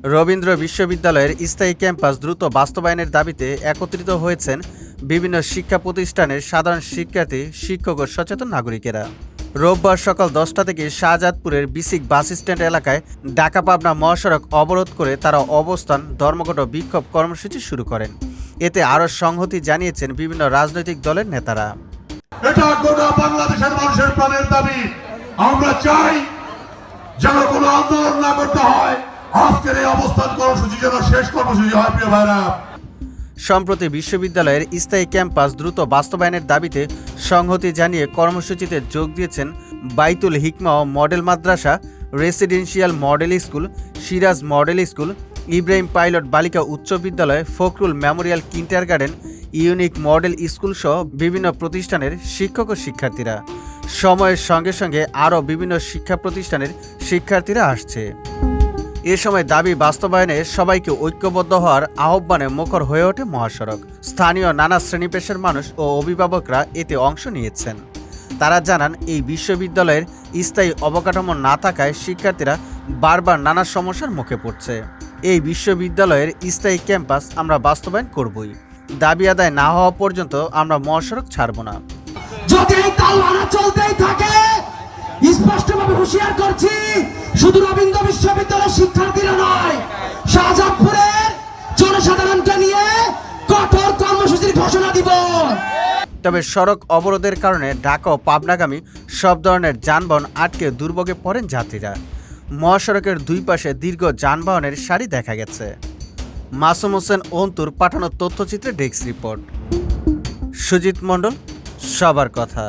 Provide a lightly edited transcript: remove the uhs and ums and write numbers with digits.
রবীন্দ্র বিশ্ববিদ্যালয়ের স্থায়ী ক্যাম্পাস দ্রুত বাস্তবায়নের দাবিতে একত্রিত হয়েছেন বিভিন্ন শিক্ষা প্রতিষ্ঠানের সাধারণ শিক্ষার্থী, শিক্ষক ও সচেতন নাগরিকেরা। রোববার সকাল 10টা থেকে শাহজাদপুরের বিসিক বাস স্ট্যান্ড এলাকায় ঢাকা পাবনা মহাসড়ক অবরোধ করে তারা অবস্থান, ধর্মঘট ও বিক্ষোভ কর্মসূচি শুরু করেন। এতে আরও সংহতি জানিয়েছেন বিভিন্ন রাজনৈতিক দলের নেতারা। এটা গোটা বাংলাদেশের মানুষের প্রাণের দাবি। আমরা চাই যেন কোনো আন্দোলন না করতে হয়। আজকের এই অবস্থান কর্মসূচি যেন শেষ কর্মসূচি হয়। প্রিয় ভাইরা, সম্প্রতি বিশ্ববিদ্যালয়ের স্থায়ী ক্যাম্পাস দ্রুত বাস্তবায়নের দাবিতে সংহতি জানিয়ে কর্মসূচিতে যোগ দিয়েছেন বাইতুল হিকমা মডেল মাদ্রাসা, residential model school, Siraj model school, Ibrahim pilot বালিকা উচ্চ বিদ্যালয়, Fakhrul memorial kindergarten, unique model school সহ বিভিন্ন প্রতিষ্ঠানের শিক্ষক ও শিক্ষার্থীরা। সময়ের সঙ্গে সঙ্গে আরও বিভিন্ন শিক্ষা প্রতিষ্ঠানের শিক্ষার্থীরা আসছে। এ সময় দাবি বাস্তবায়নে সবাইকে ঐক্যবদ্ধ হওয়ার আহ্বানে মুখর হয়ে ওঠে মহাসড়ক। স্থানীয় নানা শ্রেণী পেশার মানুষ ও অভিভাবকরা এতে অংশ নিয়েছেন। তারা জানান, এই বিশ্ববিদ্যালয়ের স্থায়ী অবকাঠামো না থাকায় শিক্ষার্থীরা বারবার নানা সমস্যার মুখে পড়ছে। এই বিশ্ববিদ্যালয়ের স্থায়ী ক্যাম্পাস আমরা বাস্তবায়ন করবই। দাবি আদায় না হওয়া পর্যন্ত আমরা মহাসড়ক ছাড়ব না। যদি এই তালবানা চলতেই থাকে, স্পষ্টভাবে হুঁশিয়ার করছি, শুধু রবীন্দ্র বিশ্ববিদ্যালয়ের শিক্ষার্থীরা নয়, শাহজাদপুরের জনসাধারণকে নিয়ে কঠোর কর্মসূচির ঘোষণা দিব। তবে সড়ক অবরোধের কারণে ঢাকা ও পাবনাগামী সব ধরনের যানবাহন আটকে দুর্ভোগে পড়েন যাত্রীরা। মহাসড়কের দুই পাশে দীর্ঘ যানবাহনের সারি দেখা গেছে। মাসুম হোসেন অন্তুর পাঠানো তথ্যচিত্রে ডেস্ক রিপোর্ট। সুজিত মণ্ডল, সবার কথা।